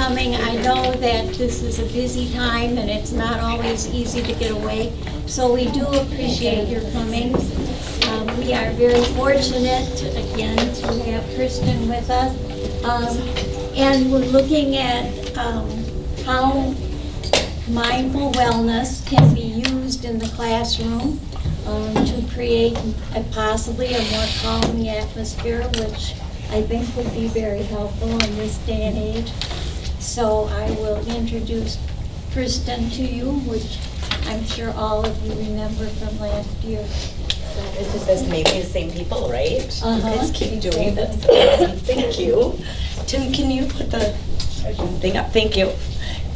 coming. I know that this is a busy time and it's not always easy to get away, so we do appreciate your coming. We are very fortunate, again, to have Kristen with us. And we're looking at how mindful wellness can be used in the classroom to create possibly a more calming atmosphere, which I think would be very helpful in this day and age. So I will introduce Kristen to you, which I'm sure all of you remember from last year. This may be the same people, right? You guys keep doing this. Thank you. Tim, can you put the thing up? Thank you.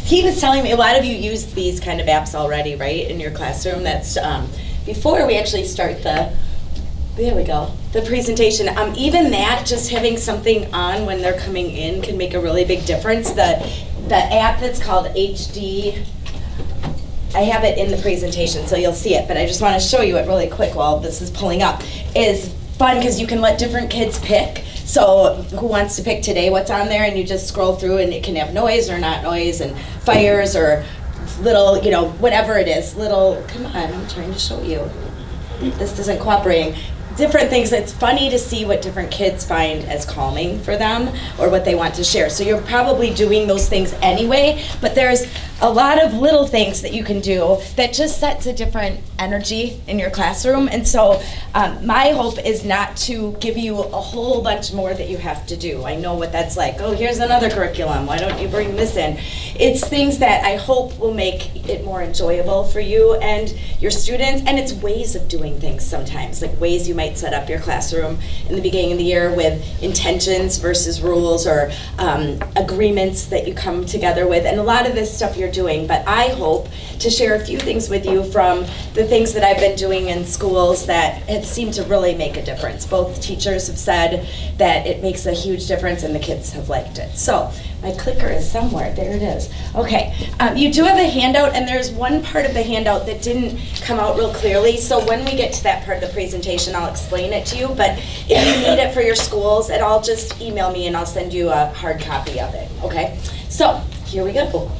He was telling me a lot of you use these kind of apps already, right, in your classroom. That's before we actually start there we go, the presentation. Even that, just having something on when they're coming in can make a really big difference. The app that's called HD, I have it in the presentation, so you'll see it, but I just want to show you it really quick while this is pulling up. Is fun because you can let different kids pick. So who wants to pick today what's on there, and you just scroll through and it can have noise or not noise and fires or little, whatever it is, little, come on, I'm trying to show you. This isn't cooperating. Different things. It's funny to see what different kids find as calming for them or what they want to share. So you're probably doing those things anyway, but there's a lot of little things that you can do that just sets a different energy in your classroom. And so my hope is not to give you a whole bunch more that you have to do. I know what that's like. Oh, here's another curriculum. Why don't you bring this in? It's things that I hope will make it more enjoyable for you and your students. And it's ways of doing things sometimes, like ways you might set up your classroom in the beginning of the year with intentions versus rules or agreements that you come together with. And a lot of this stuff you're doing, but I hope to share a few things with you from the things that I've been doing in schools that have seemed to really make a difference. Both teachers have said that it makes a huge difference and the kids have liked it. So my clicker is somewhere, there it is. Okay, you do have a handout, and there's one part of the handout that didn't come out real clearly, so when we get to that part of the presentation, I'll explain it to you, but if you need it for your schools at all, just email me and I'll send you a hard copy of it, okay? So, here we go.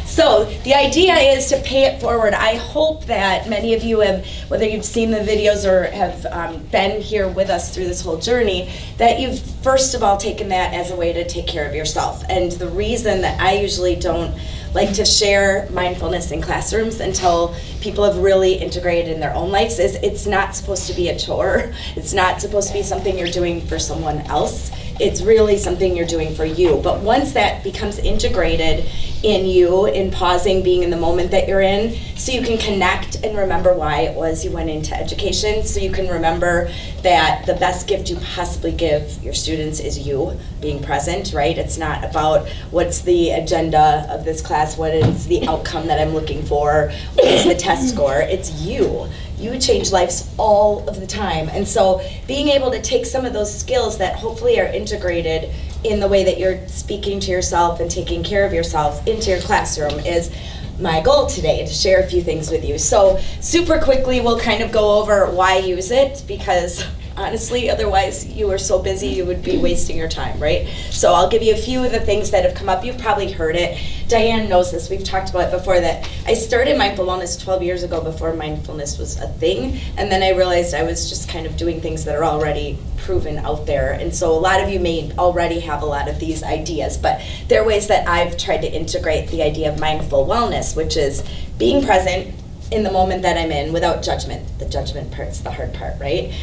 So the idea is to pay it forward. I hope that many of you have, whether you've seen the videos or have been here with us through this whole journey, that you've first of all taken that as a way to take care of yourself. And the reason that I usually don't like to share mindfulness in classrooms until people have really integrated in their own lives is it's not supposed to be a chore. It's not supposed to be something you're doing for someone else. It's really something you're doing for you. But once that becomes integrated in you, in pausing, being in the moment that you're in, so you can connect and remember why it was you went into education, so you can remember that the best gift you possibly give your students is you being present, right? It's not about what's the agenda of this class, what is the outcome that I'm looking for, what is the test score. It's you. You change lives all of the time. And so being able to take some of those skills that hopefully are integrated in the way that you're speaking to yourself and taking care of yourself into your classroom is my goal today, to share a few things with you. So super quickly, we'll kind of go over why use it, because honestly, otherwise you are so busy you would be wasting your time, right? So I'll give you a few of the things that have come up. You've probably heard it. Diane knows this. We've talked about it before, that I started Mindful Wellness 12 years ago before mindfulness was a thing. And then I realized I was just kind of doing things that are already proven out there. And so a lot of you may already have a lot of these ideas, but there are ways that I've tried to integrate the idea of mindful wellness, which is being present in the moment that I'm in without judgment. The judgment part's the hard part, right?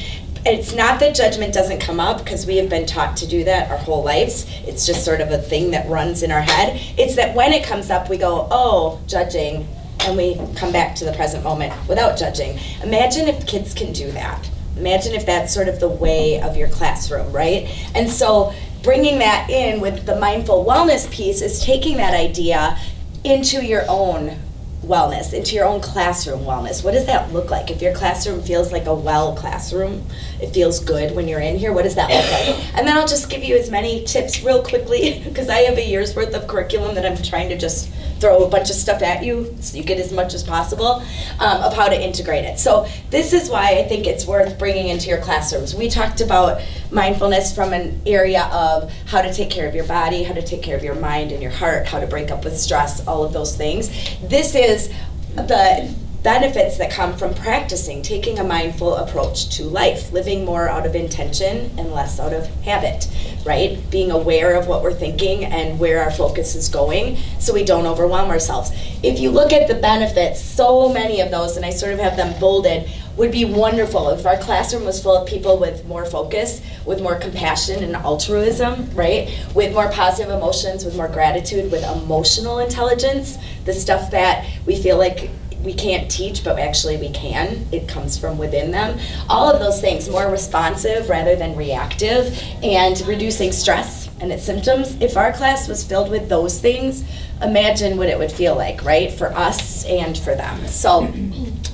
It's not that judgment doesn't come up, because we have been taught to do that our whole lives. It's just sort of a thing that runs in our head. It's that when it comes up, we go, oh, judging, and we come back to the present moment without judging. Imagine if kids can do that. Imagine if that's sort of the way of your classroom, right? And so bringing that in with the mindful wellness piece is taking that idea into your own wellness, into your own classroom wellness. What does that look like? If your classroom feels like a well classroom, it feels good when you're in here, what does that look like? And then I'll just give you as many tips real quickly, because I have a year's worth of curriculum that I'm trying to just throw a bunch of stuff at you so you get as much as possible of how to integrate it. So this is why I think it's worth bringing into your classrooms. We talked about mindfulness from an area of how to take care of your body, how to take care of your mind and your heart, how to break up with stress, all of those things. This is the benefits that come from practicing, taking a mindful approach to life, living more out of intention and less out of habit, right? Being aware of what we're thinking and where our focus is going so we don't overwhelm ourselves. If you look at the benefits, so many of those, and I sort of have them bolded, would be wonderful if our classroom was full of people with more focus, with more compassion and altruism, right? With more positive emotions, with more gratitude, with emotional intelligence, the stuff that we feel like we can't teach, but actually we can. It comes from within them. All of those things, more responsive rather than reactive, and reducing stress and its symptoms. If our class was filled with those things, imagine what it would feel like, right? For us and for them. So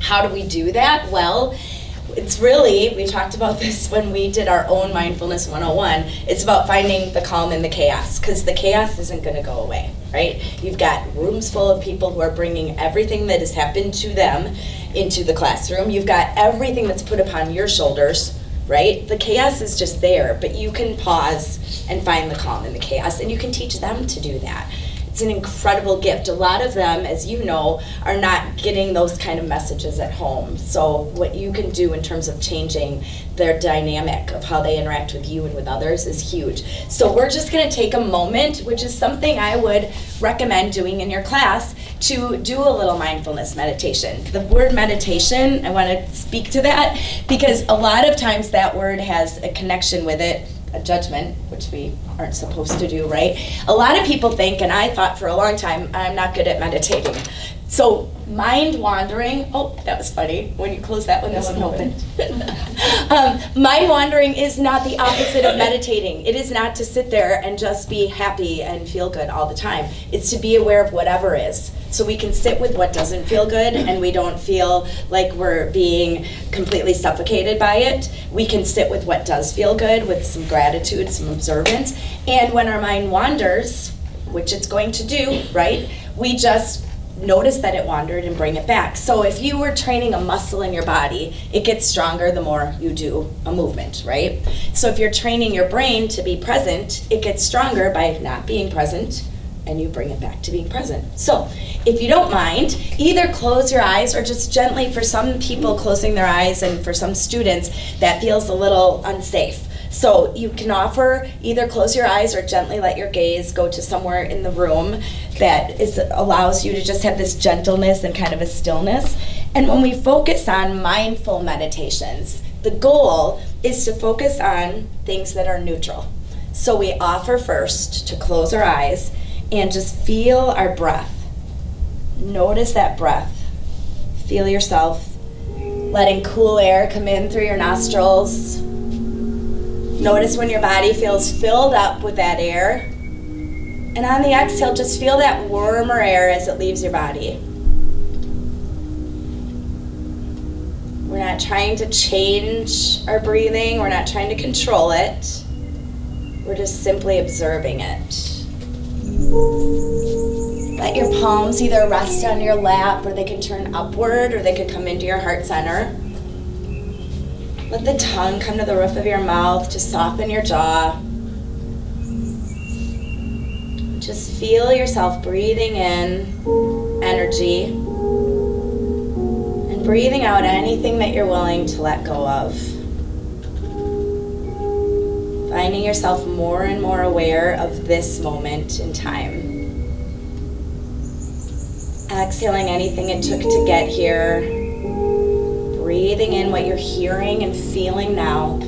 how do we do that? Well, it's really, we talked about this when we did our own Mindfulness 101, it's about finding the calm in the chaos, because the chaos isn't going to go away, right? You've got rooms full of people who are bringing everything that has happened to them into the classroom. You've got everything that's put upon your shoulders, right? The chaos is just there, but you can pause and find the calm in the chaos, and you can teach them to do that. It's an incredible gift. A lot of them, as you know, are not getting those kind of messages at home. So what you can do in terms of changing their dynamic of how they interact with you and with others is huge. So we're just going to take a moment, which is something I would recommend doing in your class, to do a little mindfulness meditation. The word meditation, I want to speak to that because a lot of times that word has a connection with it, a judgment, which we aren't supposed to do, right? A lot of people think, and I thought for a long time, I'm not good at meditating. So mind wandering, oh, that was funny. When you close that one, this one opened. Mind wandering is not the opposite of meditating. It is not to sit there and just be happy and feel good all the time. It's to be aware of whatever is. So we can sit with what doesn't feel good and we don't feel like we're being completely suffocated by it. We can sit with what does feel good with some gratitude, some observance. And when our mind wanders, which it's going to do, right, we just notice that it wandered and bring it back. So if you were training a muscle in your body, it gets stronger the more you do a movement, right? So if you're training your brain to be present, it gets stronger by not being present, and you bring it back to being present. So if you don't mind, either close your eyes or just gently, for some people closing their eyes and for some students that feels a little unsafe. So you can offer either close your eyes or gently let your gaze go to somewhere in the room that allows you to just have this gentleness and kind of a stillness. And when we focus on mindful meditations, the goal is to focus on things that are neutral. So we offer first to close our eyes and just feel our breath. Notice that breath. Feel yourself letting cool air come in through your nostrils. Notice when your body feels filled up with that air. And on the exhale, just feel that warmer air as it leaves your body. We're not trying to change our breathing. We're not trying to control it. We're just simply observing it. Let your palms either rest on your lap, or they can turn upward, or they could come into your heart center. Let the tongue come to the roof of your mouth. Just soften your jaw. Just feel yourself breathing in energy and breathing out anything that you're willing to let go of. Finding yourself more and more aware of this moment in time. Exhaling anything it took to get here. Breathing in what you're hearing and feeling now.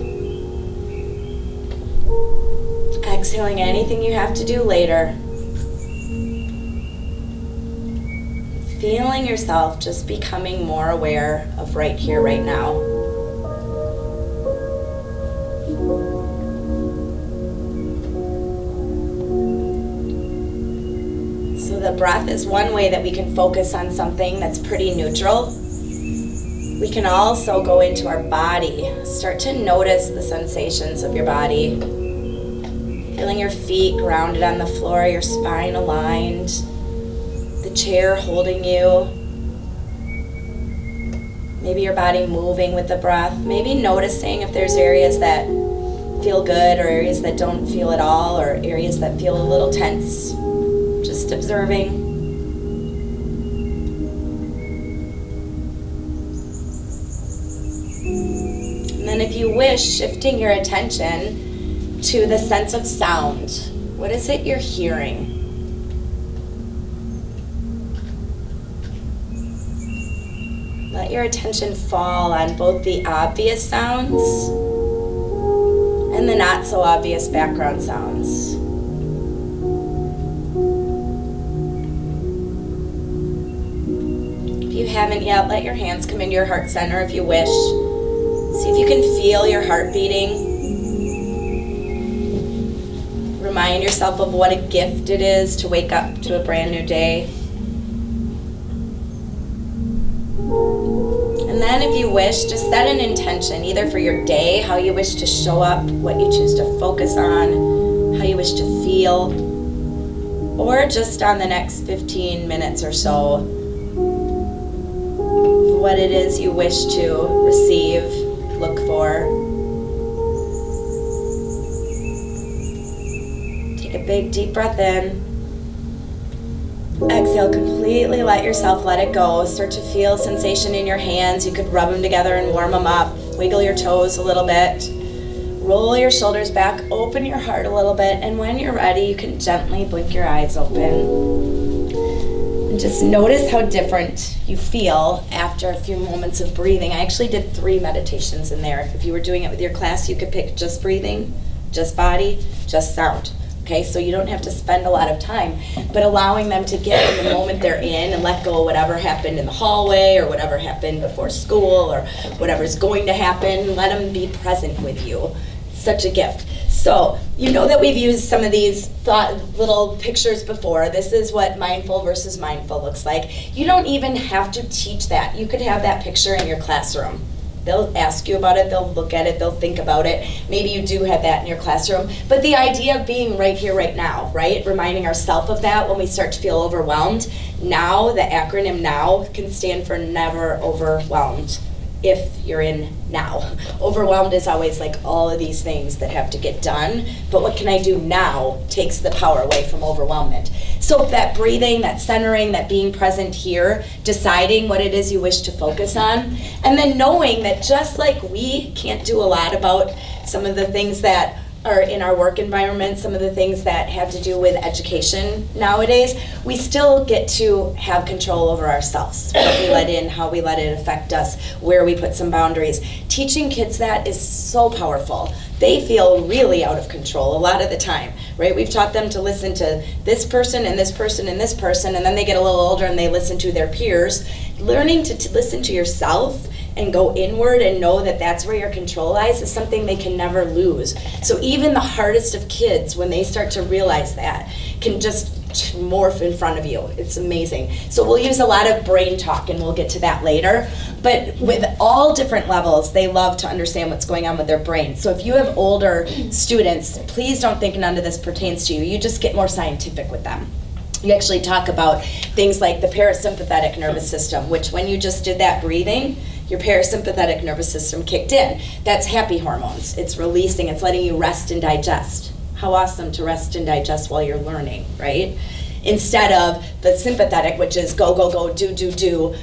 Exhaling anything you have to do later. Feeling yourself just becoming more aware of right here, right now. So the breath is one way that we can focus on something that's pretty neutral. We can also go into our body. Start to notice the sensations of your body. Feeling your feet grounded on the floor, your spine aligned, the chair holding you. Maybe your body moving with the breath. Maybe noticing if there's areas that feel good, or areas that don't feel at all, or areas that feel a little tense. Just observing. And then if you wish, shifting your attention to the sense of sound. What is it you're hearing? Let your attention fall on both the obvious sounds and the not so obvious background sounds. If you haven't yet, let your hands come into your heart center if you wish. See if you can feel your heart beating. Remind yourself of what a gift it is to wake up to a brand new day. And then if you wish, just set an intention, either for your day, how you wish to show up, what you choose to focus on, how you wish to feel, or just on the next 15 minutes or so, what it is you wish to receive, look for. Take a big deep breath in. Exhale, completely let yourself let it go. Start to feel sensation in your hands. You could rub them together and warm them up. Wiggle your toes a little bit. Roll your shoulders back. Open your heart a little bit. And when you're ready, you can gently blink your eyes open. And just notice how different you feel after a few moments of breathing. I actually did 3 meditations in there. If you were doing it with your class, you could pick just breathing, just body, just sound. Okay, so you don't have to spend a lot of time, but allowing them to get in the moment they're in and let go of whatever happened in the hallway or whatever happened before school or whatever's going to happen. Let them be present with you. It's such a gift. So you know that we've used some of these little pictures before. This is what mindful versus mindful looks like. You don't even have to teach that. You could have that picture in your classroom. They'll ask you about it, they'll look at it, they'll think about it. Maybe you do have that in your classroom. But the idea of being right here, right now, right? Reminding ourselves of that when we start to feel overwhelmed. Now, the acronym NOW can stand for never overwhelmed. If you're in now. Overwhelmed is always like all of these things that have to get done, but what can I do now takes the power away from overwhelmment. So that breathing, that centering, that being present here, deciding what it is you wish to focus on, and then knowing that just like we can't do a lot about some of the things that are in our work environment, some of the things that have to do with education nowadays, we still get to have control over ourselves. What we let in, how we let it affect us, where we put some boundaries. Teaching kids that is so powerful. They feel really out of control a lot of the time, right? We've taught them to listen to this person and this person and this person, and then they get a little older and they listen to their peers. Learning to listen to yourself and go inward and know that that's where your control lies is something they can never lose. So even the hardest of kids, when they start to realize that, can just morph in front of you. It's amazing. So we'll use a lot of brain talk, and we'll get to that later. But with all different levels, they love to understand what's going on with their brain. So if you have older students, please don't think none of this pertains to you. You just get more scientific with them. You actually talk about things like the parasympathetic nervous system, which when you just did that breathing, your parasympathetic nervous system kicked in. That's happy hormones. It's releasing, it's letting you rest and digest. How awesome to rest and digest while you're learning, right? Instead of the sympathetic, which is go, go, go, do,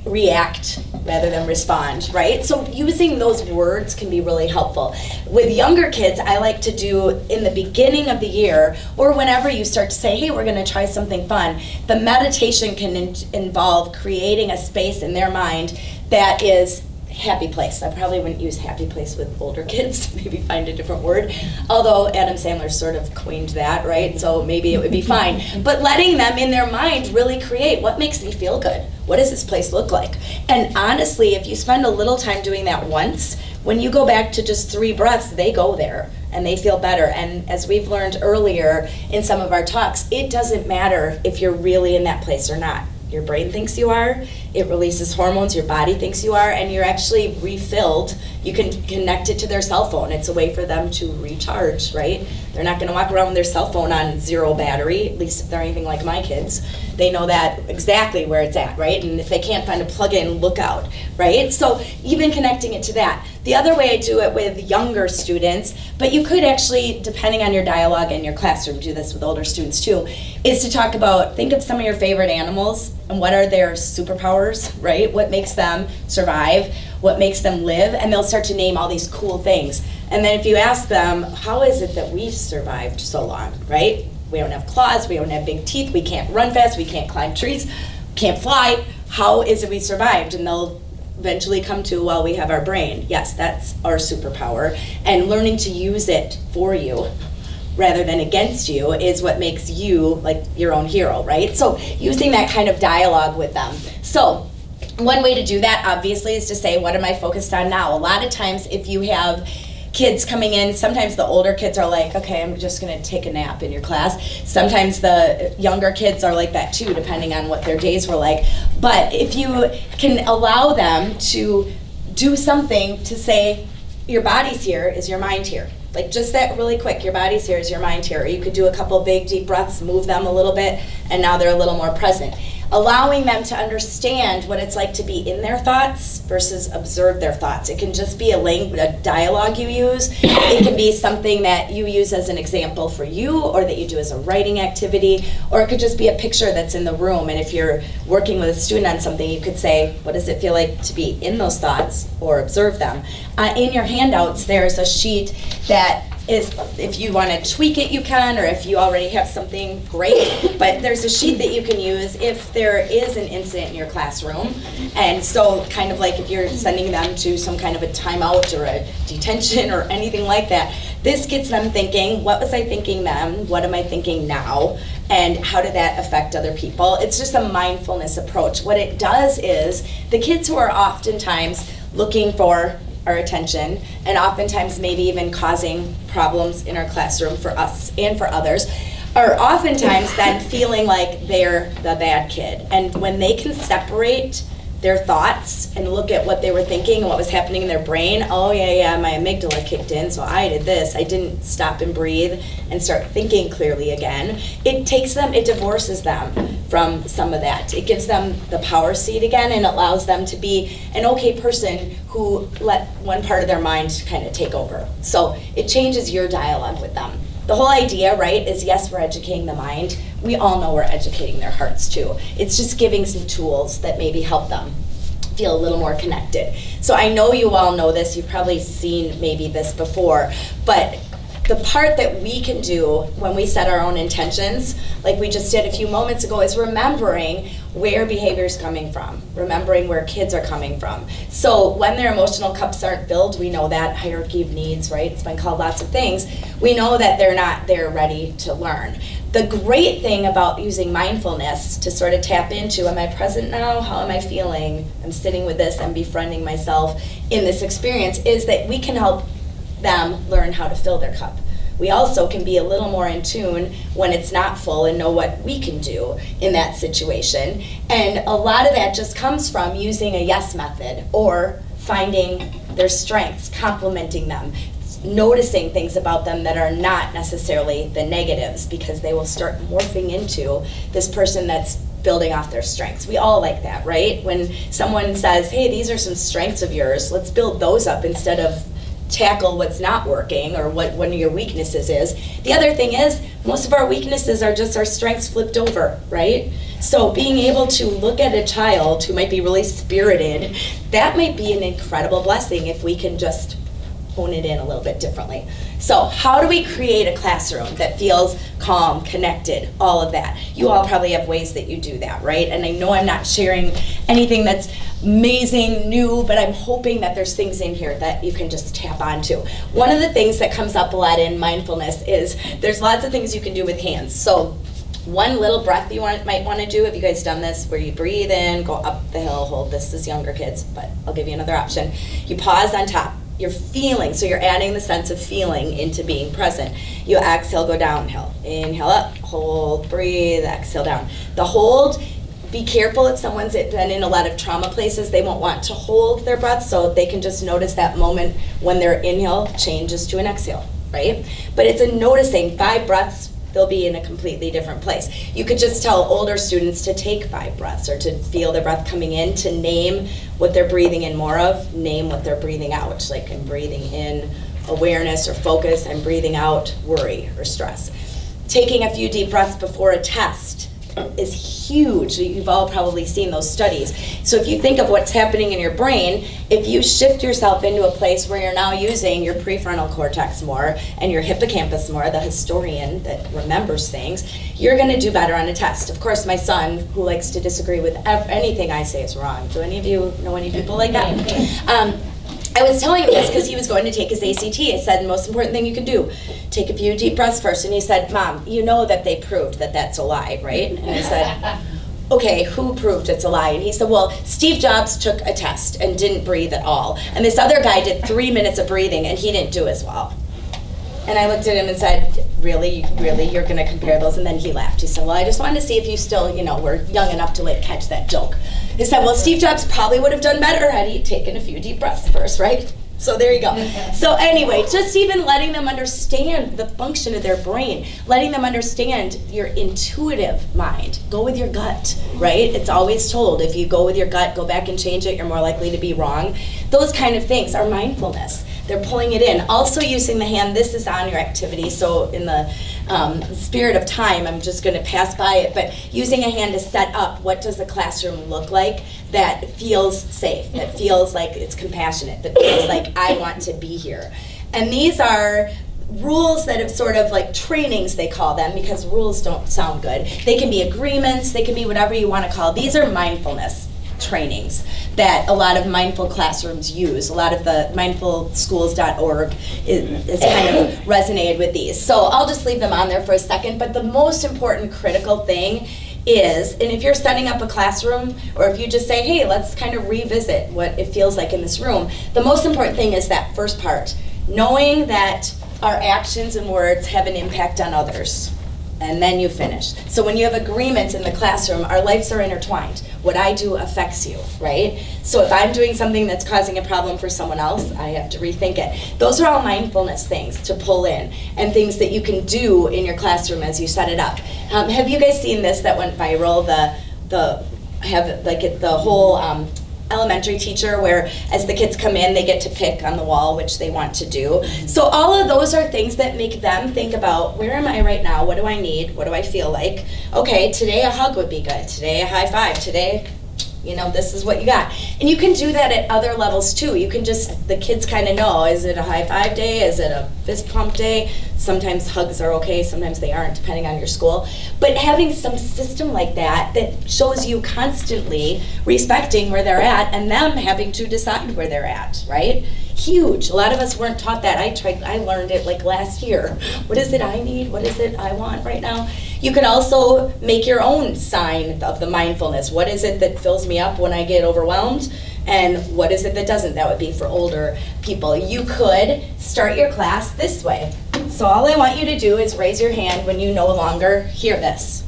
react rather than respond, right? So using those words can be really helpful. With younger kids, I like to do in the beginning of the year, or whenever you start to say, hey, we're gonna try something fun, the meditation can involve creating a space in their mind that is happy place. I probably wouldn't use happy place with older kids, maybe find a different word, although Adam Sandler sort of coined that, right? So maybe it would be fine. But letting them in their mind really create, what makes me feel good? What does this place look like? And honestly, if you spend a little time doing that once, when you go back to just 3 breaths, they go there and they feel better. And as we've learned earlier in some of our talks, it doesn't matter if you're really in that place or not. Your brain thinks you are, it releases hormones, your body thinks you are, and you're actually refilled. You can connect it to their cell phone. It's a way for them to recharge, right? They're not gonna walk around with their cell phone on 0 battery, at least if they're anything like my kids. They know that exactly where it's at, right? And if they can't find a plug-in, look out, right? So even connecting it to that. The other way I do it with younger students, but you could actually, depending on your dialogue in your classroom, do this with older students too, is to talk about, think of some of your favorite animals and what are their superpowers, right? What makes them survive, what makes them live, and they'll start to name all these cool things. And then if you ask them, how is it that we've survived so long, right? We don't have claws, we don't have big teeth, we can't run fast, we can't climb trees, can't fly. How is it we survived? And they'll eventually come to, well, we have our brain. Yes, that's our superpower. And learning to use it for you rather than against you is what makes you like your own hero, right? So using that kind of dialogue with them. So one way to do that, obviously, is to say, what am I focused on now? A lot of times if you have kids coming in, sometimes the older kids are like, okay, I'm just gonna take a nap in your class. Sometimes the younger kids are like that too, depending on what their days were like. But if you can allow them to do something to say, your body's here, is your mind here? Like just that really quick, your body's here, is your mind here? Or you could do a couple big deep breaths, move them a little bit, and now they're a little more present. Allowing them to understand what it's like to be in their thoughts versus observe their thoughts. It can just be a dialogue you use. It can be something that you use as an example for you, or that you do as a writing activity, or it could just be a picture that's in the room. And if you're working with a student on something, you could say, what does it feel like to be in those thoughts, or observe them? In your handouts, there's a sheet that is, if you want to tweak it, you can, or if you already have something, great. But there's a sheet that you can use if there is an incident in your classroom. And so kind of like if you're sending them to some kind of a timeout or a detention or anything like that, this gets them thinking, what was I thinking then? What am I thinking now? And how did that affect other people? It's just a mindfulness approach. What it does is the kids who are oftentimes looking for our attention, and oftentimes maybe even causing problems in our classroom for us and for others, are oftentimes then feeling like they're the bad kid. And when they can separate their thoughts and look at what they were thinking and what was happening in their brain, oh yeah, my amygdala kicked in, so I did this, I didn't stop and breathe and start thinking clearly again. It divorces them from some of that. It gives them the power seat again and allows them to be an okay person who let one part of their mind kind of take over. So it changes your dialogue with them. The whole idea, right, is yes, we're educating the mind. We all know we're educating their hearts too. It's just giving some tools that maybe help them feel a little more connected. So I know you all know this, you've probably seen maybe this before, but the part that we can do when we set our own intentions, like we just did a few moments ago, is remembering where behavior is coming from, remembering where kids are coming from. So when their emotional cups aren't filled, we know that hierarchy of needs, right? It's been called lots of things. We know that they're not there ready to learn. The great thing about using mindfulness to sort of tap into, am I present now? How am I feeling? I'm sitting with this, I'm befriending myself in this experience, is that we can help them learn how to fill their cup. We also can be a little more in tune when it's not full and know what we can do in that situation. And a lot of that just comes from using a yes method, or finding their strengths, complimenting them, noticing things about them that are not necessarily the negatives, because they will start morphing into this person that's building off their strengths. We all like that, right? When someone says, hey, these are some strengths of yours, let's build those up instead of tackle what's not working or what one of your weaknesses is. The other thing is, most of our weaknesses are just our strengths flipped over, right? So being able to look at a child who might be really spirited, that might be an incredible blessing if we can just hone it in a little bit differently. So how do we create a classroom that feels calm, connected, all of that? You all probably have ways that you do that, right? And I know I'm not sharing anything that's amazing, new, but I'm hoping that there's things in here that you can just tap onto. One of the things that comes up a lot in mindfulness is there's lots of things you can do with hands. So one little breath you might want to do, have you guys done this, where you breathe in, go up the hill, hold, this is younger kids, but I'll give you another option. You pause on top. You're feeling, so you're adding the sense of feeling into being present. You exhale, go downhill. Inhale up, hold, breathe, exhale down. The hold, be careful if someone's been in a lot of trauma places, they won't want to hold their breath, so they can just notice that moment when their inhale changes to an exhale, right? But it's a noticing 5 breaths they'll be in a completely different place. You could just tell older students to take 5 breaths or to feel their breath coming in, to name what they're breathing in more of, name what they're breathing out. Like I'm breathing in awareness or focus, I'm breathing out worry or stress. Taking a few deep breaths before a test is huge. You've all probably seen those studies. So if you think of what's happening in your brain, if you shift yourself into a place where you're now using your prefrontal cortex more and your hippocampus more, the historian that remembers things, you're going to do better on a test. Of course, my son, who likes to disagree with anything I say is wrong. Do any of you know any people like that? I was telling him this because he was going to take his ACT. I said, the most important thing you can do, take a few deep breaths first. And he said, Mom, you know that they proved that that's a lie, right? And I said, okay, who proved it's a lie? And he said, well, Steve Jobs took a test and didn't breathe at all. And this other guy did 3 minutes of breathing and he didn't do as well. And I looked at him and said, really, you're going to compare those? And then he laughed. He said, well, I just wanted to see if you still, were young enough to catch that joke. He said, well, Steve Jobs probably would have done better had he taken a few deep breaths first, right? So there you go. So anyway, just even letting them understand the function of their brain, letting them understand your intuitive mind. Go with your gut, right? It's always told, if you go with your gut, go back and change it, you're more likely to be wrong. Those kind of things are mindfulness. They're pulling it in. Also using the hand, this is on your activity, so in the spirit of time, I'm just going to pass by it, but using a hand to set up what does a classroom look like that feels safe, that feels like it's compassionate, that feels like I want to be here. And these are rules that have sort of like trainings, they call them, because rules don't sound good. They can be agreements, they can be whatever you want to call it. These are mindfulness trainings that a lot of mindful classrooms use. A lot of the mindfulschools.org is kind of resonated with these. So I'll just leave them on there for a second, but the most important critical thing is, and if you're setting up a classroom, or if you just say, hey, let's kind of revisit what it feels like in this room, the most important thing is that first part, knowing that our actions and words have an impact on others. And then you finish. So when you have agreements in the classroom, our lives are intertwined. What I do affects you, right? So if I'm doing something that's causing a problem for someone else, I have to rethink it. Those are all mindfulness things to pull in and things that you can do in your classroom as you set it up. Have you guys seen this that went viral? The whole elementary teacher where as the kids come in they get to pick on the wall which they want to do. So all of those are things that make them think about, where am I right now, what do I need, what do I feel like, okay, today a hug would be good, today a high five, today this is what you got. And you can do that at other levels too. You can just, the kids kind of know, is it a high five day, is it a fist pump day? Sometimes hugs are okay, sometimes they aren't, depending on your school. But having some system like that shows you constantly respecting where they're at and them having to decide where they're at, right? Huge. A lot of us weren't taught that. I learned it like last year. What is it I need? What is it I want right now? You can also make your own sign of the mindfulness. What is it that fills me up when I get overwhelmed? And what is it that doesn't? That would be for older people. You could start your class this way. So all I want you to do is raise your hand when you no longer hear this.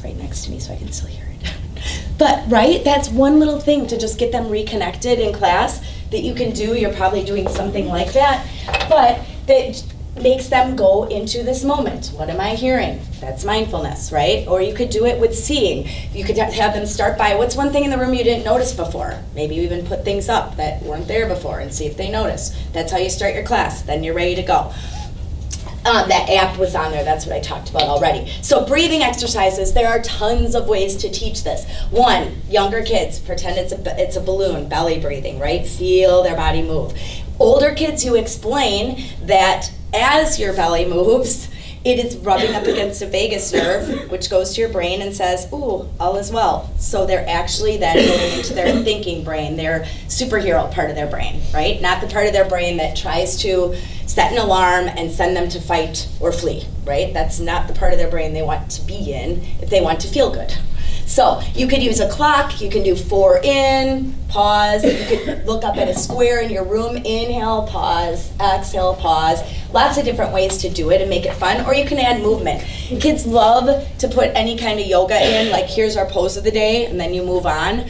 Right next to me so I can still hear it. But right, that's one little thing to just get them reconnected in class that you can do. You're probably doing something like that, but that makes them go into this moment. What am I hearing? That's mindfulness, right? Or you could do it with seeing. You could have them start by, what's one thing in the room you didn't notice before? Maybe you even put things up that weren't there before and see if they notice. That's how you start your class. Then you're ready to go. That app was on there, that's what I talked about already. So breathing exercises, there are tons of ways to teach this. One, younger kids, pretend it's a balloon, belly breathing, right? Feel their body move. Older kids, you explain that as your belly moves, it is rubbing up against the vagus nerve, which goes to your brain and says, ooh, all is well. So they're actually then going into their thinking brain, their superhero part of their brain, right? Not the part of their brain that tries to set an alarm and send them to fight or flee, right? That's not the part of their brain they want to be in if they want to feel good. So you could use a clock, you can do 4 in, pause, you could look up at a square in your room, inhale, pause, exhale, pause. Lots of different ways to do it and make it fun, or you can add movement. Kids love to put any kind of yoga in, like here's our pose of the day, and then you move on.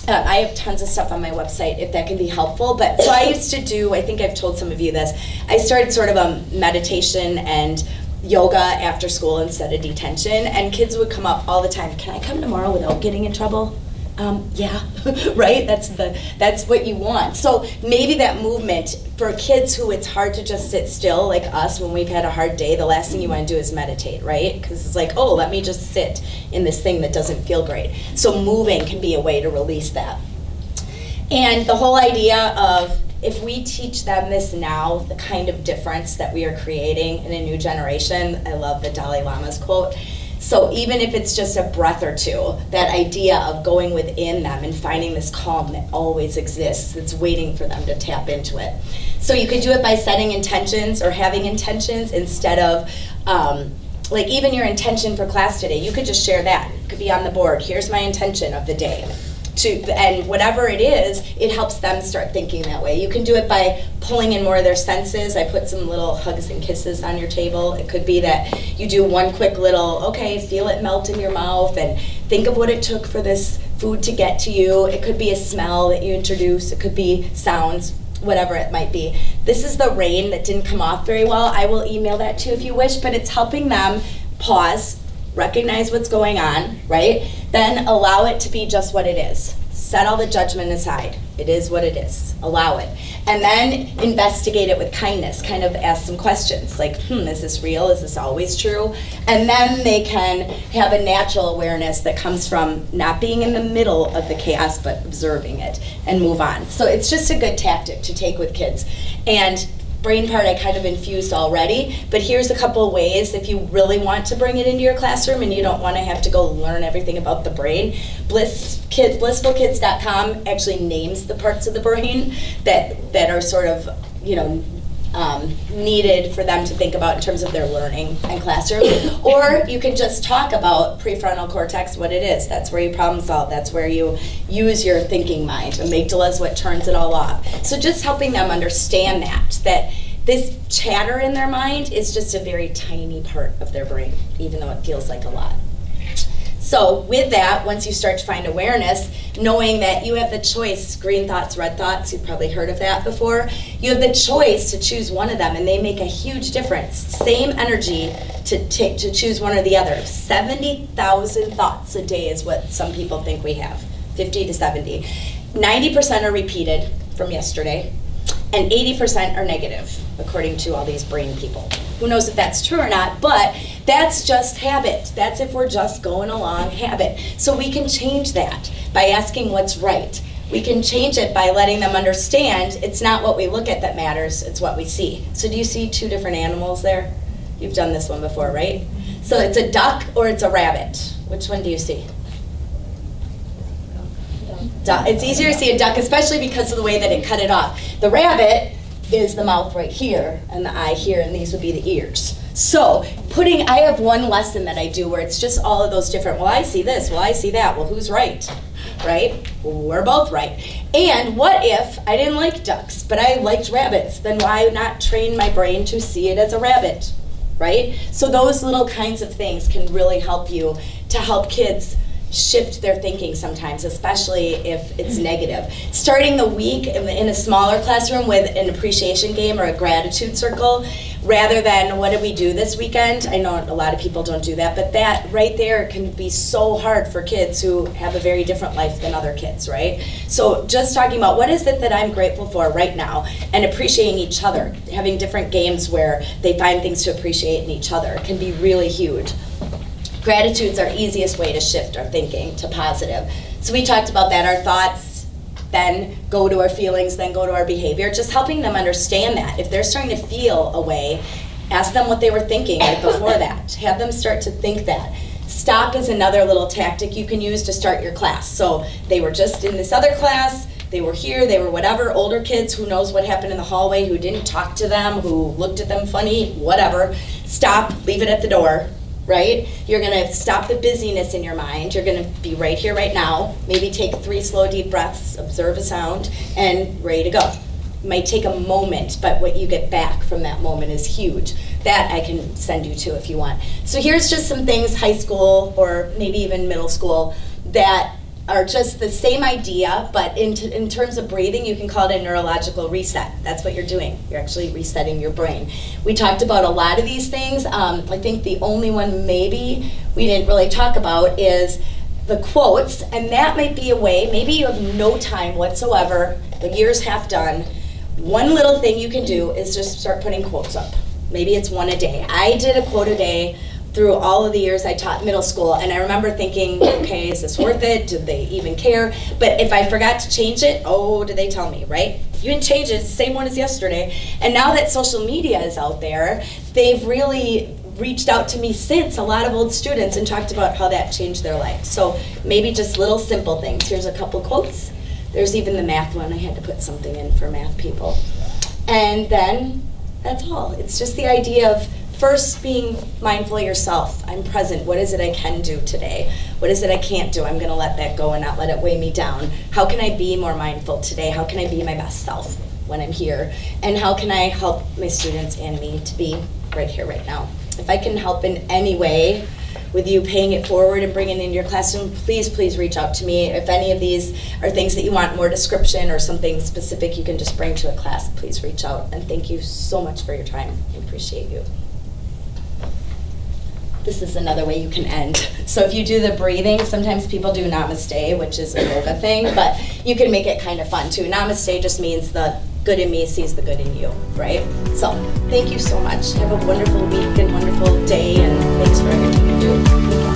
I have tons of stuff on my website if that can be helpful. But so I used to do, I think I've told some of you this, I started sort of a meditation and yoga after school instead of detention, and kids would come up all the time, can I come tomorrow without getting in trouble? Yeah, right? That's what you want. So maybe that movement, for kids who it's hard to just sit still, like us when we've had a hard day, the last thing you want to do is meditate, right? Because it's like, oh, let me just sit in this thing that doesn't feel great. So moving can be a way to release that. And the whole idea of, if we teach them this now, the kind of difference that we are creating in a new generation, I love the Dalai Lama's quote. So even if it's just a breath or two, that idea of going within them and finding this calm that always exists, that's waiting for them to tap into it. So you could do it by setting intentions or having intentions instead of, like even your intention for class today, you could just share that. It could be on the board, here's my intention of the day. And whatever it is, it helps them start thinking that way. You can do it by pulling in more of their senses. I put some little hugs and kisses on your table. It could be that you do one quick little, okay, feel it melt in your mouth and think of what it took for this food to get to you. It could be a smell that you introduce. It could be sounds, whatever it might be. This is the rain that didn't come off very well. I will email that to you if you wish, but it's helping them pause, recognize what's going on, right? Then allow it to be just what it is. Set all the judgment aside. It is what it is. Allow it. And then investigate it with kindness. Kind of ask some questions like, is this real? Is this always true? And then they can have a natural awareness that comes from not being in the middle of the chaos, but observing it and move on. So it's just a good tactic to take with kids. And brain part I kind of infused already, but here's a couple of ways if you really want to bring it into your classroom and you don't want to have to go learn everything about the brain. Blissfulkids.com actually names the parts of the brain that are sort of, needed for them to think about in terms of their learning and classroom. Or you can just talk about prefrontal cortex, what it is. That's where you problem solve. That's where you use your thinking mind. Amygdala is what turns it all off. So just helping them understand that this chatter in their mind is just a very tiny part of their brain, even though it feels like a lot. So with that, once you start to find awareness, knowing that you have the choice, green thoughts, red thoughts, you've probably heard of that before, you have the choice to choose one of them, and they make a huge difference. Same energy to choose one or the other. 70,000 thoughts a day is what some people think we have, 50 to 70. 90% are repeated from yesterday, and 80% are negative, according to all these brain people. Who knows if that's true or not, but that's just habit. That's if we're just going along habit. So we can change that by asking what's right. We can change it by letting them understand it's not what we look at that matters, it's what we see. So do you see two different animals there? You've done this one before, right? So it's a duck or it's a rabbit. Which one do you see? Duck. It's easier to see a duck, especially because of the way that it cut it off. The rabbit is the mouth right here, and the eye here, and these would be the ears. So I have one lesson that I do where it's just all of those different, well, I see this, well, I see that, well, who's right? Right? Well, we're both right. And what if I didn't like ducks, but I liked rabbits? Then why not train my brain to see it as a rabbit? Right? So those little kinds of things can really help you to help kids shift their thinking sometimes, especially if it's negative. Starting the week in a smaller classroom with an appreciation game or a gratitude circle, rather than what did we do this weekend? I know a lot of people don't do that, but that right there can be so hard for kids who have a very different life than other kids, right? So just talking about what is it that I'm grateful for right now and appreciating each other, having different games where they find things to appreciate in each other can be really huge. Gratitude's our easiest way to shift our thinking to positive. So we talked about that, our thoughts, then go to our feelings, then go to our behavior, just helping them understand that. If they're starting to feel a way, ask them what they were thinking right before that. Have them start to think that. Stop is another little tactic you can use to start your class. So they were just in this other class, they were here, they were whatever, older kids, who knows what happened in the hallway, who didn't talk to them, who looked at them funny, whatever. Stop, leave it at the door. right? You're gonna stop the busyness in your mind. You're gonna be right here, right now. Maybe take 3 slow, deep breaths, observe a sound, and ready to go. It might take a moment, but what you get back from that moment is huge. That I can send you to if you want. So here's just some things, high school or maybe even middle school, that are just the same idea, but in terms of breathing, you can call it a neurological reset. That's what you're doing. You're actually resetting your brain. We talked about a lot of these things. I think the only one maybe we didn't really talk about is the quotes, and that might be a way, maybe you have no time whatsoever, the year's half done. One little thing you can do is just start putting quotes up. Maybe it's one a day. I did a quote a day through all of the years I taught middle school, and I remember thinking, okay, is this worth it? Did they even care? But if I forgot to change it, oh, did they tell me, right? You didn't change it, it's the same one as yesterday. And now that social media is out there, they've really reached out to me since, a lot of old students, and talked about how that changed their life. So maybe just little simple things. Here's a couple quotes. There's even the math one. I had to put something in for math people. And then that's all. It's just the idea of first being mindful of yourself. I'm present. What is it I can do today? What is it I can't do? I'm going to let that go and not let it weigh me down. How can I be more mindful today? How can I be my best self when I'm here? And how can I help my students and me to be right here, right now? If I can help in any way with you paying it forward and bringing it into your classroom, please reach out to me. If any of these are things that you want more description or something specific you can just bring to a class, please reach out. And thank you so much for your time. I appreciate you. This is another way you can end. So if you do the breathing, sometimes people do namaste, which is a yoga thing, but you can make it kind of fun too. Namaste just means the good in me sees the good in you, right? So thank you so much. Have a wonderful week and wonderful day, and thanks for everything you do.